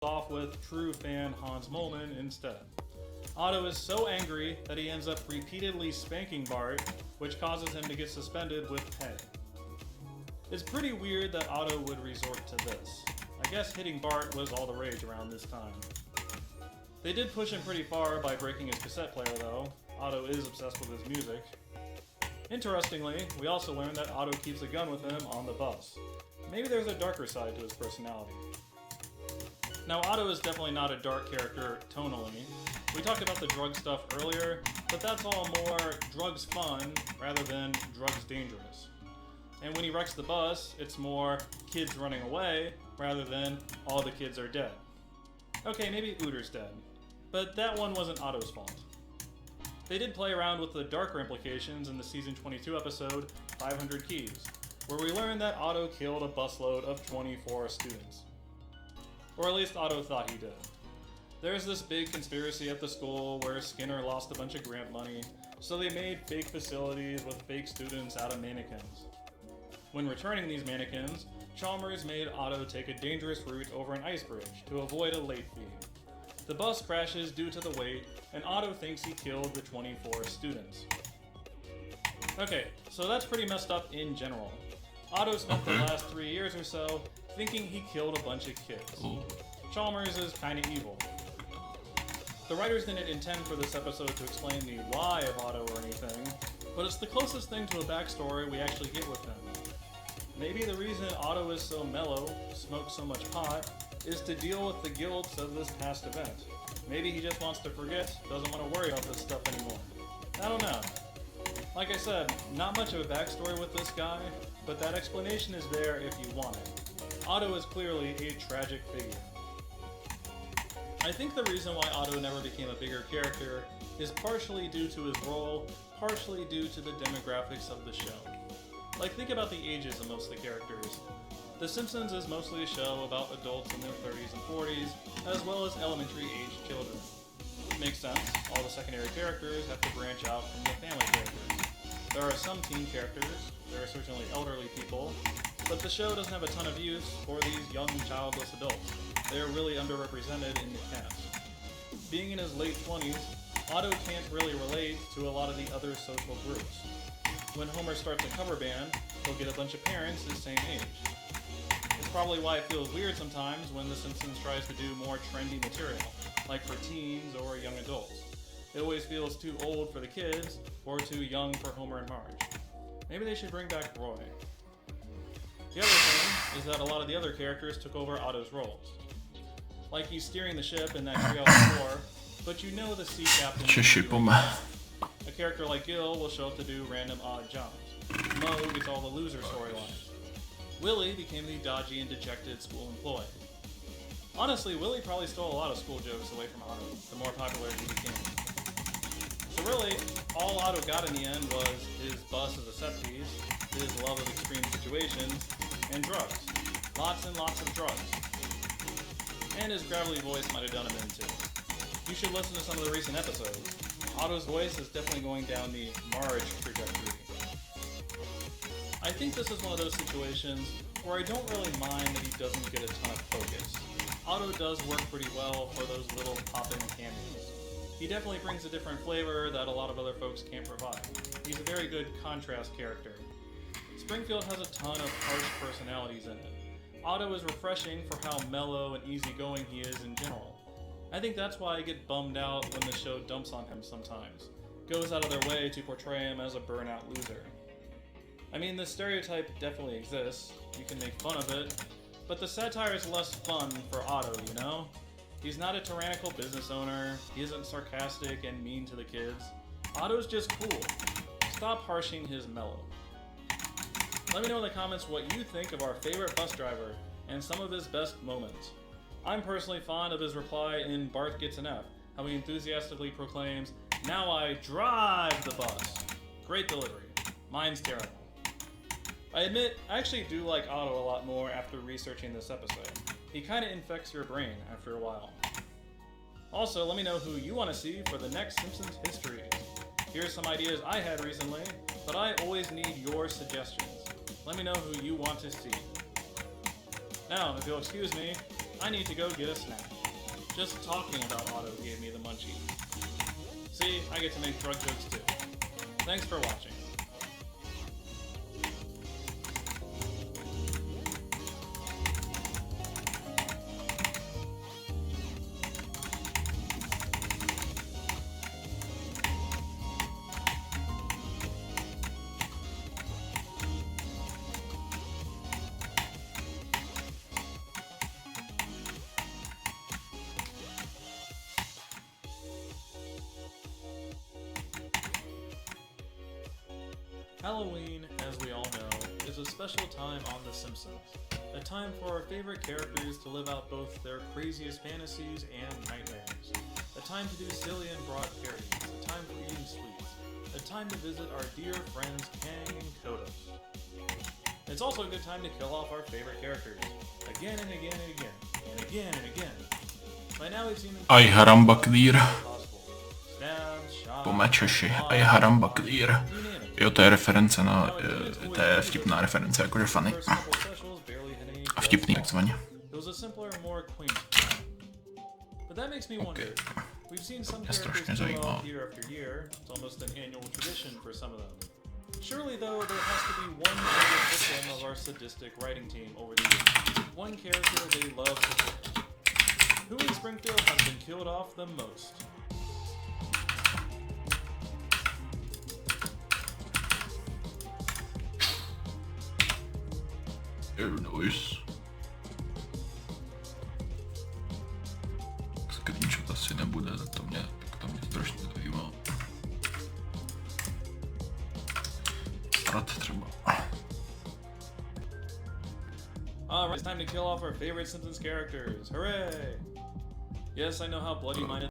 off with true fan Hans Moleman instead. Otto is so angry that he ends up repeatedly spanking Bart, which causes him to get suspended with pay. It's pretty weird that Otto would resort to this. I guess hitting Bart was all the rage around this time. They did push him pretty far by breaking his cassette player though. Otto is obsessed with his music. Interestingly, we also learned that Otto keeps a gun with him on the bus. Maybe there's a darker side to his personality. Now, Otto is definitely not a dark character tonally. We talked about the drug stuff earlier, but that's all more drugs fun rather than drugs dangerous. And when he wrecks the bus, it's more kids running away rather than all the kids are dead. Okay, maybe Uter's dead, but that one wasn't Otto's fault. They did play around with the darker implications in the season 22 episode 500 Keys, where we learned that Otto killed a busload of 24 students. Or at least Otto thought he did. There's this big conspiracy at the school where Skinner lost a bunch of grant money, so they made fake facilities with fake students out of mannequins. When returning these mannequins, Chalmers made Otto take a dangerous route over an ice bridge to avoid a late fee. The bus crashes due to the weight, and Otto thinks he killed the 24 students. Okay, so that's pretty messed up in general. Otto spent the last 3 years or so thinking he killed a bunch of kids. Chalmers is kinda evil. The writers didn't intend for this episode to explain the why of Otto or anything, but it's the closest thing to a backstory we actually get with him. Maybe the reason Otto is so mellow, smokes so much pot, is to deal with the guilt of this past event. Maybe he just wants to forget, doesn't want to worry about this stuff anymore. I don't know. Like I said, not much of a backstory with this guy, but that explanation is there if you want it. Otto is clearly a tragic figure. I think the reason why Otto never became a bigger character is partially due to his role, partially due to the demographics of the show. Like, think about the ages of most of the characters. The Simpsons is mostly a show about adults in their 30s and 40s, as well as elementary-aged children. Makes sense, all the secondary characters have to branch out from the family characters. There are some teen characters, there are certainly elderly people, but the show doesn't have a ton of use for these young, childless adults. They are really underrepresented in the cast. Being in his late 20s, Otto can't really relate to a lot of the other social groups. When Homer starts a cover band, he'll get a bunch of parents his same age. It's probably why it feels weird sometimes when The Simpsons tries to do more trendy material, like for teens or young adults. It always feels too old for the kids, or too young for Homer and Marge. Maybe they should bring back Roy. The other thing is that a lot of the other characters took over Otto's roles. Like he's steering the ship in that Treehouse 4, but you know the sea captain. A character like Gil will show up to do random odd jobs. Mo gets all the loser storylines. Willie became the dodgy and dejected school employee. Honestly, Willie probably stole a lot of school jokes away from Otto, the more popular he became. So really, all Otto got in the end was his bus as a set piece, his love of extreme situations, and drugs. Lots and lots of drugs. And his gravelly voice might have done him in too. You should listen to some of the recent episodes. Otto's voice is definitely going down the Marge trajectory. I think this is one of those situations where I don't really mind that he doesn't get a ton of focus. Otto does work pretty well for those little pop-in cameos. He definitely brings a different flavor that a lot of other folks can't provide. He's a very good contrast character. Springfield has a ton of harsh personalities in it. Otto is refreshing for how mellow and easygoing he is in general. I think that's why I get bummed out when the show dumps on him sometimes. Goes out of their way to portray him as a burnout loser. I mean, this stereotype definitely exists, you can make fun of it, but the satire is less fun for Otto, you know? He's not a tyrannical business owner, he isn't sarcastic and mean to the kids. Otto's just cool. Stop harshing his mellow. Let me know in the comments what you think of our favorite bus driver and some of his best moments. I'm personally fond of his reply in Bart Gets an F, how he enthusiastically proclaims, "Now I drive the bus." Great delivery. Mine's terrible. I admit, I actually do like Otto a lot more after researching this episode. He kinda infects your brain after a while. Also, let me know who you want to see for the next Simpsons Histories. Here's some ideas I had recently, but I always need your suggestions. Let me know who you want to see. Now, if you'll excuse me, I need to go get a snack. Just talking about Otto gave me the munchie. See, I get to make drug jokes too. Thanks for watching. Halloween, as we all know, is a special time on The Simpsons. A time for our favorite characters to live out both their craziest fantasies and nightmares. A time to do silly and broad parodies. A time for eating sweets. A time to visit our dear friends Kang and Kodos. It's also a good time to kill off our favorite characters. Again and again and again. And again and again. By now we've seen them... Aj haramba clear. Stab, shot, Po mečeši. Aj haramba clear. Jo, to je reference na... To je vtipná reference, jakože funny. A vtipný takzvaně. Okay. Mě strašně zajímá. Surely, though, there has to be one favorite victim of our sadistic writing team over the years. One character they love to kill. Who in Springfield has been killed off the most? Noise. Screenshot asi nebude, to mě strašně zajímá. Strat třeba. Alright, it's time to kill off our favorite Simpsons characters. Hooray! Yes, I know how bloody-minded